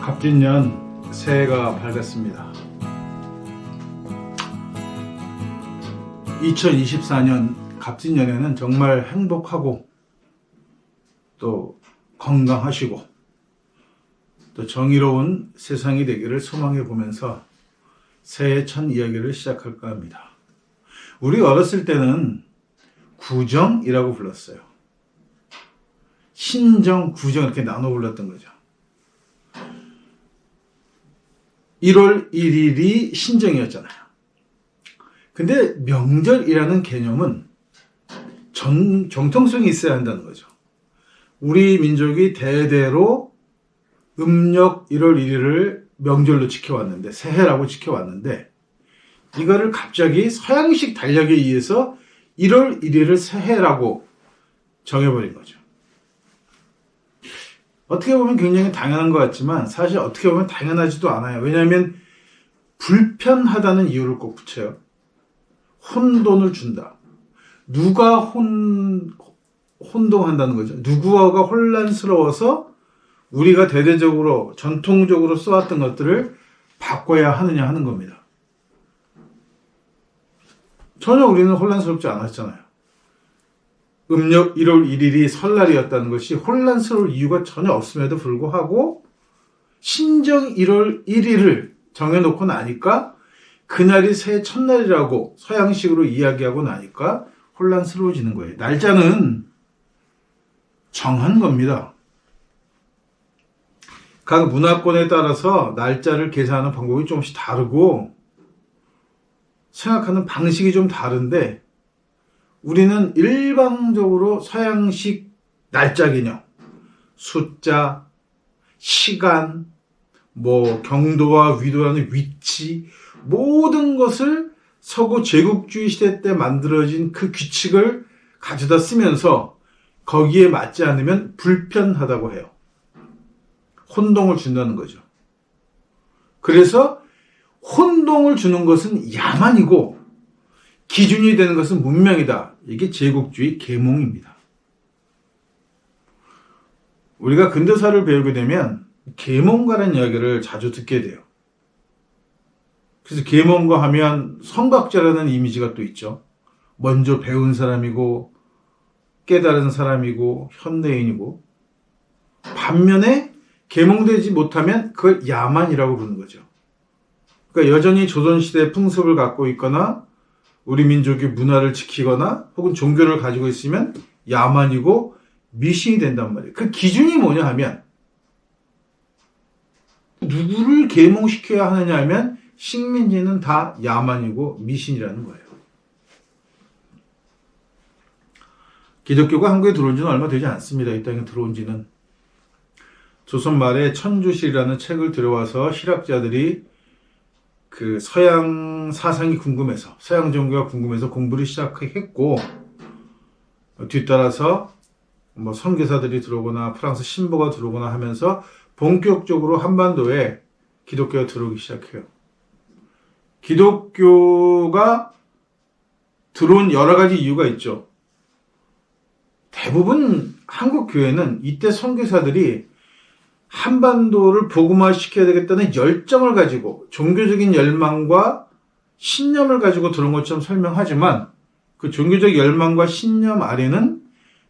갑진년 새해가 밝았습니다. 2024년 갑진년에는 정말 행복하고 또 건강하시고 또 정의로운 세상이 되기를 소망해 보면서 새해 첫 이야기를 시작할까 합니다. 우리 어렸을 때는 구정이라고 불렀어요. 신정, 구정 이렇게 나눠 불렀던 거죠. 1월 1일이 신정이었잖아요. 근데 명절이라는 개념은 정통성이 있어야 한다는 거죠. 우리 민족이 대대로 음력 1월 1일을 명절로 지켜왔는데, 새해라고 지켜왔는데, 이거를 갑자기 서양식 달력에 의해서 1월 1일을 새해라고 정해버린 거죠. 어떻게 보면 굉장히 당연한 것 같지만 사실 어떻게 보면 당연하지도 않아요. 왜냐하면 불편하다는 이유를 꼭 붙여요. 혼돈을 준다. 누가 혼동한다는 거죠. 누구가 혼란스러워서 우리가 대대적으로 전통적으로 써왔던 것들을 바꿔야 하느냐 하는 겁니다. 전혀 우리는 혼란스럽지 않았잖아요. 음력 1월 1일이 설날이었다는 것이 혼란스러울 이유가 전혀 없음에도 불구하고 신정 1월 1일을 정해놓고 나니까 그날이 새해 첫날이라고 서양식으로 이야기하고 나니까 혼란스러워지는 거예요. 날짜는 정한 겁니다. 각 문화권에 따라서 날짜를 계산하는 방법이 조금씩 다르고 생각하는 방식이 좀 다른데 우리는 일방적으로 서양식 날짜 개념, 숫자, 시간, 경도와 위도라는 위치, 모든 것을 서구 제국주의 시대 때 만들어진 그 규칙을 가져다 쓰면서 거기에 맞지 않으면 불편하다고 해요. 혼동을 준다는 거죠. 그래서 혼동을 주는 것은 야만이고 기준이 되는 것은 문명이다. 이게 제국주의 계몽입니다. 우리가 근대사를 배우게 되면 계몽가라는 이야기를 자주 듣게 돼요. 그래서 계몽가 하면 성각자라는 이미지가 또 있죠. 먼저 배운 사람이고 깨달은 사람이고 현대인이고, 반면에 계몽되지 못하면 그걸 야만이라고 부르는 거죠. 그러니까 여전히 조선시대 풍습을 갖고 있거나 우리 민족의 문화를 지키거나 혹은 종교를 가지고 있으면 야만이고 미신이 된단 말이에요. 그 기준이 뭐냐 하면 누구를 계몽시켜야 하느냐 하면 식민지는 다 야만이고 미신이라는 거예요. 기독교가 한국에 들어온 지는 얼마 되지 않습니다. 이 땅에 들어온 지는. 조선 말에 천주실이라는 책을 들여와서 실학자들이 그 서양 사상이 궁금해서, 서양 종교가 궁금해서 공부를 시작했고, 뒤따라서 선교사들이 들어오거나 프랑스 신보가 들어오거나 하면서 본격적으로 한반도에 기독교가 들어오기 시작해요. 기독교가 들어온 여러 가지 이유가 있죠. 대부분 한국 교회는 이때 선교사들이 한반도를 복음화시켜야 되겠다는 열정을 가지고 종교적인 열망과 신념을 가지고 들어온 것처럼 설명하지만 그 종교적 열망과 신념 아래는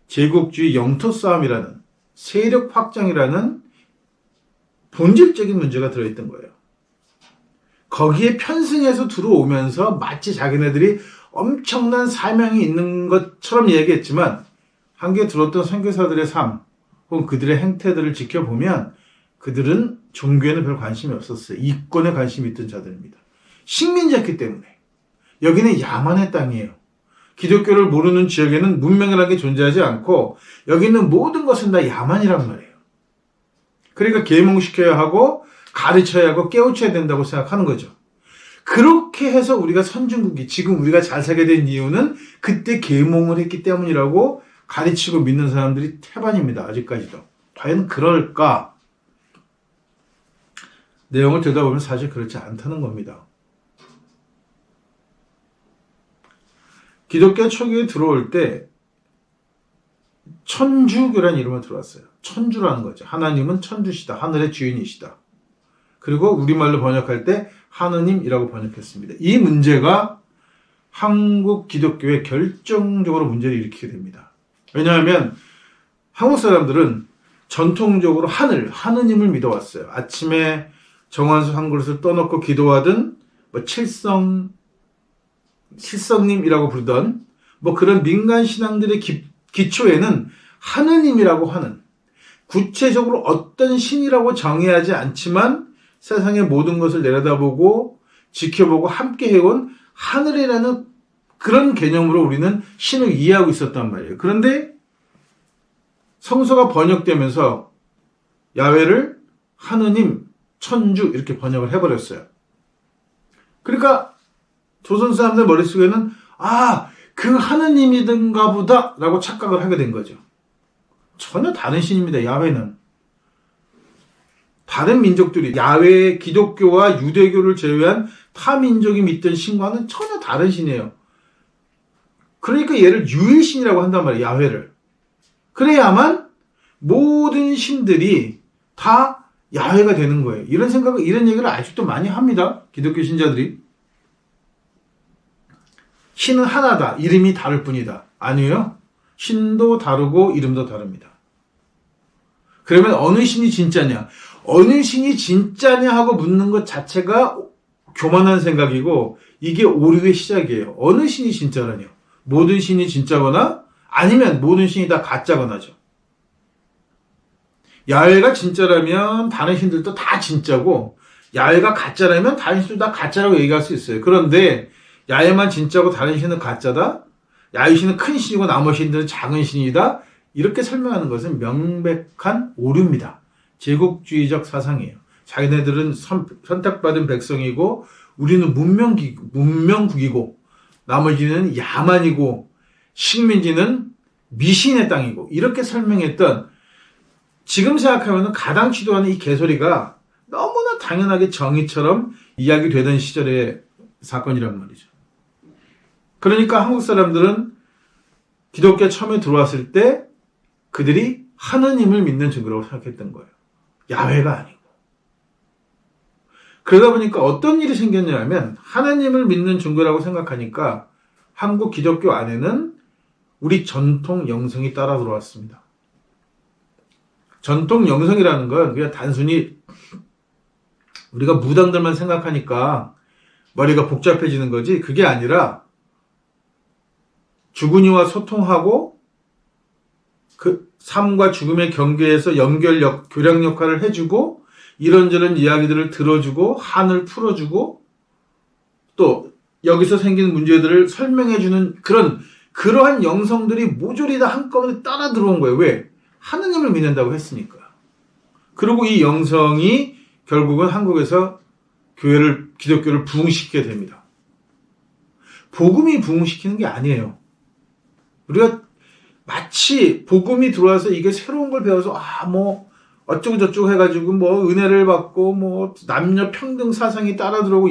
제국주의 영토 싸움이라는 세력 확장이라는 본질적인 문제가 들어있던 거예요. 거기에 편승해서 들어오면서 마치 자기네들이 엄청난 사명이 있는 것처럼 얘기했지만 한국에 들어왔던 선교사들의 삶 혹은 그들의 행태들을 지켜보면 그들은 종교에는 별 관심이 없었어요. 이권에 관심이 있던 자들입니다. 식민지였기 때문에. 여기는 야만의 땅이에요. 기독교를 모르는 지역에는 문명이라는 게 존재하지 않고 여기는 모든 것은 다 야만이란 말이에요. 그러니까 계몽시켜야 하고 가르쳐야 하고 깨우쳐야 된다고 생각하는 거죠. 그렇게 해서 우리가 선진국이 지금 우리가 잘 살게 된 이유는 그때 계몽을 했기 때문이라고 가르치고 믿는 사람들이 태반입니다. 아직까지도. 과연 그럴까? 내용을 들여다보면 사실 그렇지 않다는 겁니다. 기독교 초기에 들어올 때 천주교라는 이름으로 들어왔어요. 천주라는 거죠. 하나님은 천주시다. 하늘의 주인이시다. 그리고 우리말로 번역할 때 하느님이라고 번역했습니다. 이 문제가 한국 기독교에 결정적으로 문제를 일으키게 됩니다. 왜냐하면 한국 사람들은 전통적으로 하느님을 믿어왔어요. 아침에 정한수 한 그릇을 떠놓고 기도하든 칠성님이라고 부르던 그런 민간 신앙들의 기초에는 하느님이라고 하는, 구체적으로 어떤 신이라고 정의하지 않지만 세상의 모든 것을 내려다보고 지켜보고 함께 해온 하늘이라는 그런 개념으로 우리는 신을 이해하고 있었단 말이에요. 그런데 성서가 번역되면서 야훼를 하느님, 천주 이렇게 번역을 해버렸어요. 그러니까 조선 사람들 머릿속에는 그 하느님이든가 보다 라고 착각을 하게 된 거죠. 전혀 다른 신입니다. 야훼는. 다른 민족들이 야훼, 기독교와 유대교를 제외한 타 민족이 믿던 신과는 전혀 다른 신이에요. 그러니까 얘를 유일신이라고 한단 말이에요. 야훼를. 그래야만 모든 신들이 다 야훼가 되는 거예요. 이런 얘기를 아직도 많이 합니다. 기독교 신자들이. 신은 하나다. 이름이 다를 뿐이다. 아니에요. 신도 다르고 이름도 다릅니다. 그러면 어느 신이 진짜냐? 어느 신이 진짜냐 하고 묻는 것 자체가 교만한 생각이고 이게 오류의 시작이에요. 어느 신이 진짜라뇨? 모든 신이 진짜거나 아니면 모든 신이 다 가짜거나죠. 야훼가 진짜라면 다른 신들도 다 진짜고 야훼가 가짜라면 다른 신들도 다 가짜라고 얘기할 수 있어요. 그런데 야훼만 진짜고 다른 신은 가짜다? 야훼 신은 큰 신이고 나머지 신들은 작은 신이다? 이렇게 설명하는 것은 명백한 오류입니다. 제국주의적 사상이에요. 자기네들은 선택받은 백성이고 우리는 문명국이고 나머지는 야만이고 식민지는 미신의 땅이고 이렇게 설명했던, 지금 생각하면 가당치도 않은 이 개소리가 너무나 당연하게 정의처럼 이야기되던 시절의 사건이란 말이죠. 그러니까 한국 사람들은 기독교에 처음에 들어왔을 때 그들이 하느님을 믿는 증거라고 생각했던 거예요. 야훼가 아니고. 그러다 보니까 어떤 일이 생겼냐면 하느님을 믿는 증거라고 생각하니까 한국 기독교 안에는 우리 전통 영성이 따라 들어왔습니다. 전통 영성이라는 건 그냥 단순히 우리가 무당들만 생각하니까 머리가 복잡해지는 거지, 그게 아니라 죽은이와 소통하고 그 삶과 죽음의 경계에서 교량 역할을 해주고 이런저런 이야기들을 들어주고 한을 풀어주고 또 여기서 생기는 문제들을 설명해주는 그러한 영성들이 모조리 다 한꺼번에 따라 들어온 거예요. 왜? 하느님을 믿는다고 했으니까. 그리고 이 영성이 결국은 한국에서 기독교를 부흥시키게 됩니다. 복음이 부흥시키는 게 아니에요. 우리가 마치 복음이 들어와서 이게 새로운 걸 배워서 어쩌고 저쩌고 해가지고 은혜를 받고 남녀 평등 사상이 따라 들어오고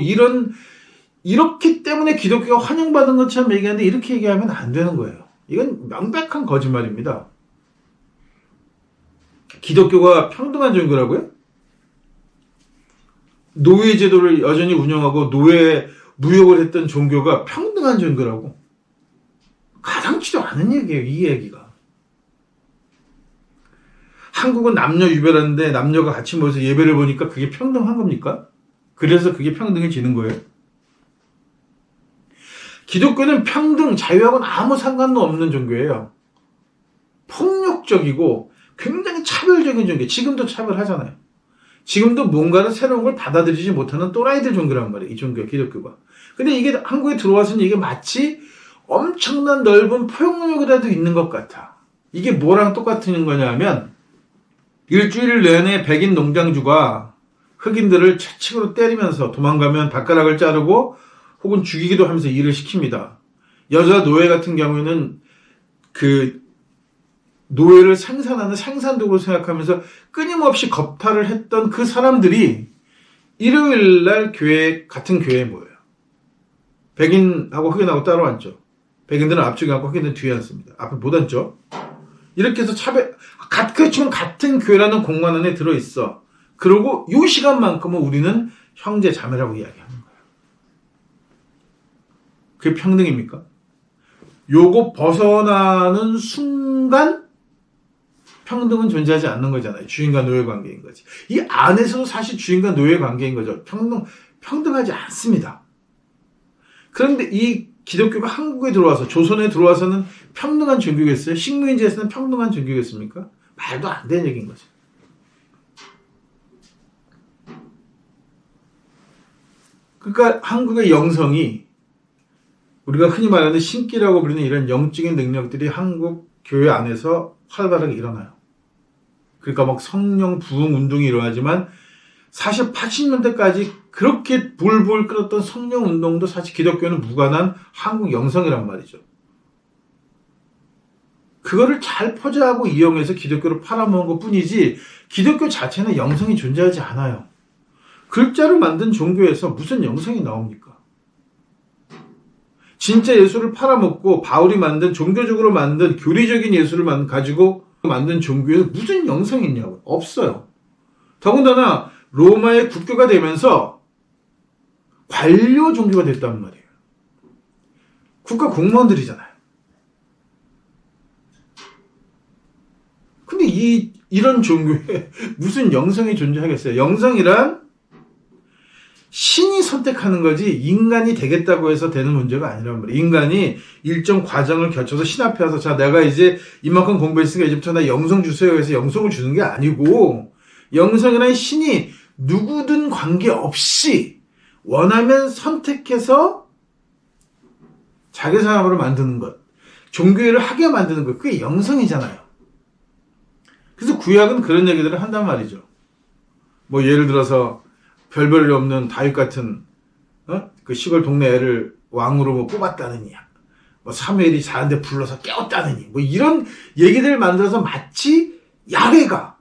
이렇기 때문에 기독교가 환영받은 것처럼 얘기하는데 이렇게 얘기하면 안 되는 거예요. 이건 명백한 거짓말입니다. 기독교가 평등한 종교라고요? 노예 제도를 여전히 운영하고 노예 무역을 했던 종교가 평등한 종교라고? 가당치도 않은 얘기예요, 이 얘기가. 한국은 남녀 유별한데 남녀가 같이 모여서 예배를 보니까 그게 평등한 겁니까? 그래서 그게 평등해지는 거예요? 기독교는 평등, 자유하고는 아무 상관도 없는 종교예요. 폭력적이고 굉장히 차별적인 종교. 지금도 차별하잖아요. 지금도 뭔가를 새로운 걸 받아들이지 못하는 또라이들 종교란 말이에요. 이 종교, 기독교가. 근데 이게 한국에 들어와서는 이게 마치 엄청난 넓은 포용력이라도 있는 것 같아. 이게 뭐랑 똑같은 거냐면 일주일 내내 백인 농장주가 흑인들을 채찍으로 때리면서 도망가면 발가락을 자르고 혹은 죽이기도 하면서 일을 시킵니다. 여자 노예 같은 경우에는 그 노예를 생산하는 생산도구로 생각하면서 끊임없이 겁탈을 했던 그 사람들이 일요일날 같은 교회에 모여요. 백인하고 흑인하고 따로 앉죠. 백인들은 앞쪽에 앉고 흑인들은 뒤에 앉습니다. 앞에 못 앉죠. 이렇게 해서 그렇지만 같은 교회라는 공간 안에 들어있어. 그리고 이 시간만큼은 우리는 형제 자매라고 이야기하는 거예요. 그게 평등입니까? 요거 벗어나는 순간 평등은 존재하지 않는 거잖아요. 주인과 노예 관계인 거지. 이 안에서도 사실 주인과 노예 관계인 거죠. 평등하지 않습니다. 그런데 이 기독교가 한국에 들어와서, 조선에 들어와서는 평등한 종교겠어요? 식민지에서는 평등한 종교겠습니까? 말도 안 되는 얘기인 거죠. 그러니까 한국의 영성이, 우리가 흔히 말하는 신기라고 부르는 이런 영적인 능력들이 한국 교회 안에서 활발하게 일어나요. 그러니까 막 성령 부흥 운동이 일어나지만 사실 80년대까지 그렇게 볼볼 끓었던 성령 운동도 사실 기독교는 무관한 한국 영성이란 말이죠. 그거를 잘 포장하고 이용해서 기독교를 팔아먹은 것 뿐이지 기독교 자체는 영성이 존재하지 않아요. 글자를 만든 종교에서 무슨 영성이 나옵니까? 진짜 예수를 팔아먹고 바울이 만든, 종교적으로 만든 교리적인 예수를 가지고 만든 종교에서 무슨 영성이 있냐고요? 없어요. 더군다나 로마의 국교가 되면서 관료 종교가 됐단 말이에요. 국가 공무원들이잖아요. 근데 이런 종교에 무슨 영성이 존재하겠어요? 영성이란 신이 선택하는 거지 인간이 되겠다고 해서 되는 문제가 아니란 말이에요. 인간이 일정 과정을 거쳐서 신 앞에 와서 자, 내가 이제 이만큼 공부했으니까 이제부터 나 영성 주세요 해서 영성을 주는 게 아니고, 영성이란 신이 누구든 관계없이 원하면 선택해서 자기 사람으로 만드는 것, 종교를 하게 만드는 것, 그게 영성이잖아요. 그래서 구약은 그런 얘기들을 한단 말이죠. 뭐 예를 들어서 별볼일 없는 다윗 같은 그 시골 동네 애를 왕으로 뭐 뽑았다느니, 뭐 사무엘이 자는데 불러서 깨웠다느니, 뭐 이런 얘기들을 만들어서 마치 야훼가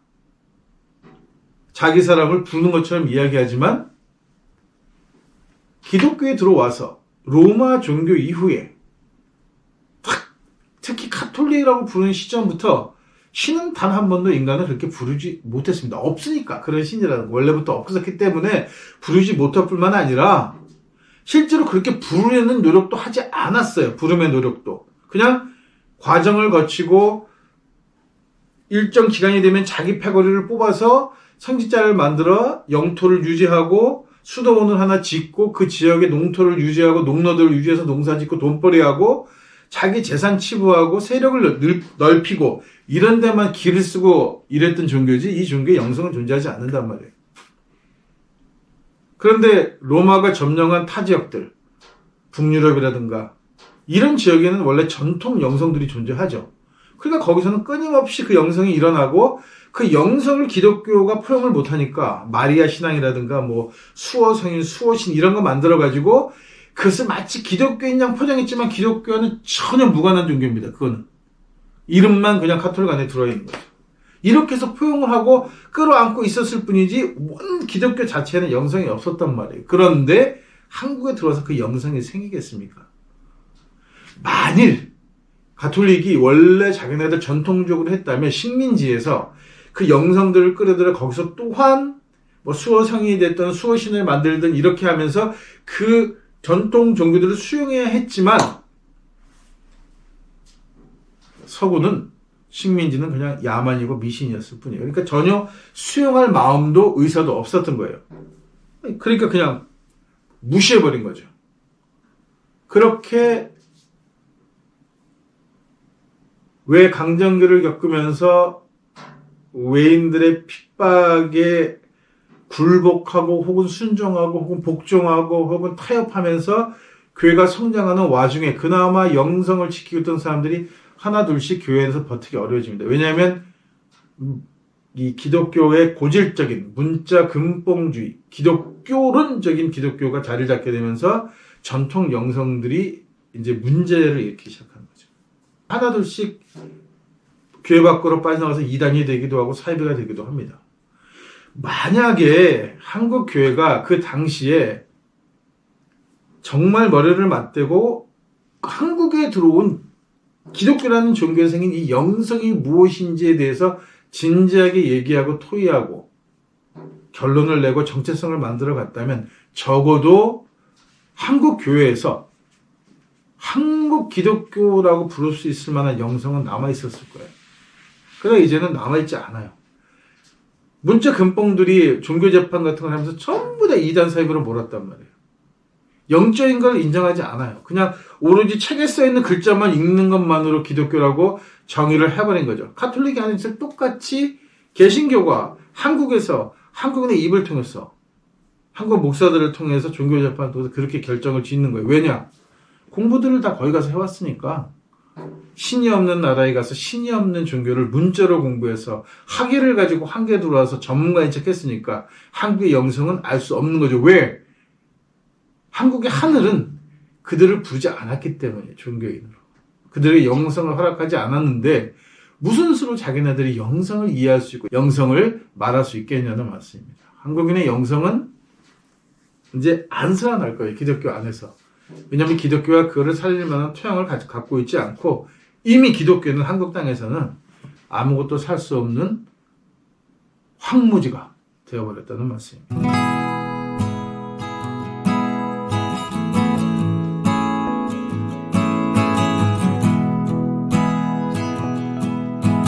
자기 사람을 부르는 것처럼 이야기하지만, 기독교에 들어와서 로마 종교 이후에 특히 카톨릭이라고 부르는 시점부터 신은 단 한 번도 인간을 그렇게 부르지 못했습니다. 없으니까. 그런 신이라는 거 원래부터 없었기 때문에 부르지 못할 뿐만 아니라 실제로 그렇게 부르려는 노력도 하지 않았어요. 부름의 노력도. 그냥 과정을 거치고 일정 기간이 되면 자기 패거리를 뽑아서 성직자를 만들어 영토를 유지하고 수도원을 하나 짓고 그 지역의 농토를 유지하고 농노들을 유지해서 농사 짓고 돈벌이하고 자기 재산 치부하고 세력을 넓히고 이런 데만 기를 쓰고 이랬던 종교지, 이 종교의 영성은 존재하지 않는단 말이에요. 그런데 로마가 점령한 타 지역들, 북유럽이라든가 이런 지역에는 원래 전통 영성들이 존재하죠. 그러니까 거기서는 끊임없이 그 영성이 일어나고, 그 영성을 기독교가 포용을 못하니까 마리아 신앙이라든가 뭐 수어 성인, 수어신 이런 거 만들어가지고 그것을 마치 기독교인 양 포장했지만 기독교와는 전혀 무관한 종교입니다. 그거는 이름만 그냥 카톨릭 안에 들어와 있는 거죠. 이렇게 해서 포용을 하고 끌어안고 있었을 뿐이지 원 기독교 자체에는 영성이 없었단 말이에요. 그런데 한국에 들어와서 그 영성이 생기겠습니까? 만일 가톨릭이 원래 자기네들 전통적으로 했다면 식민지에서 그 영성들을 끌어들여 거기서 또한 뭐 수어성이 됐던 수어신을 만들든 이렇게 하면서 그 전통 종교들을 수용해야 했지만, 서구는 식민지는 그냥 야만이고 미신이었을 뿐이에요. 그러니까 전혀 수용할 마음도 의사도 없었던 거예요. 그러니까 그냥 무시해버린 거죠. 그렇게 왜 강점기를 겪으면서 외인들의 핍박에 굴복하고 혹은 순종하고 혹은 복종하고 혹은 타협하면서 교회가 성장하는 와중에 그나마 영성을 지키고 있던 사람들이 하나 둘씩 교회에서 버티기 어려워집니다. 왜냐하면 이 기독교의 고질적인 문자 근본주의, 기독교론적인 기독교가 자리를 잡게 되면서 전통 영성들이 이제 문제를 일으키기 시작하는 거죠. 하나 둘씩 교회 밖으로 빠져나가서 이단이 되기도 하고 사이비가 되기도 합니다. 만약에 한국 교회가 그 당시에 정말 머리를 맞대고 한국에 들어온 기독교라는 종교에 생긴 이 영성이 무엇인지에 대해서 진지하게 얘기하고 토의하고 결론을 내고 정체성을 만들어 갔다면 적어도 한국 교회에서 한국 기독교라고 부를 수 있을 만한 영성은 남아있었을 거예요. 그러나 이제는 남아있지 않아요. 문자 금뻥들이 종교재판 같은 걸 하면서 전부 다 이단 사입으로 몰았단 말이에요. 영적인 걸 인정하지 않아요. 그냥 오로지 책에 써있는 글자만 읽는 것만으로 기독교라고 정의를 해버린 거죠. 가톨릭이 아니라 똑같이 개신교가 한국에서 한국인의 입을 통해서 한국 목사들을 통해서 종교재판도 그렇게 결정을 짓는 거예요. 왜냐? 공부들을 다 거기 가서 해왔으니까 신이 없는 나라에 가서 신이 없는 종교를 문자로 공부해서 학위를 가지고 한국에 들어와서 전문가인 척 했으니까 한국의 영성은 알 수 없는 거죠. 왜? 한국의 하늘은 그들을 부르지 않았기 때문에 종교인으로. 그들의 영성을 허락하지 않았는데 무슨 수로 자기네들이 영성을 이해할 수 있고 영성을 말할 수 있겠냐는 말씀입니다. 한국인의 영성은 이제 안 살아날 거예요. 기독교 안에서. 왜냐하면 기독교가 그거를 살릴 만한 토양을 갖고 있지 않고 이미 기독교는 한국 땅에서는 아무것도 살 수 없는 황무지가 되어버렸다는 말씀입니다.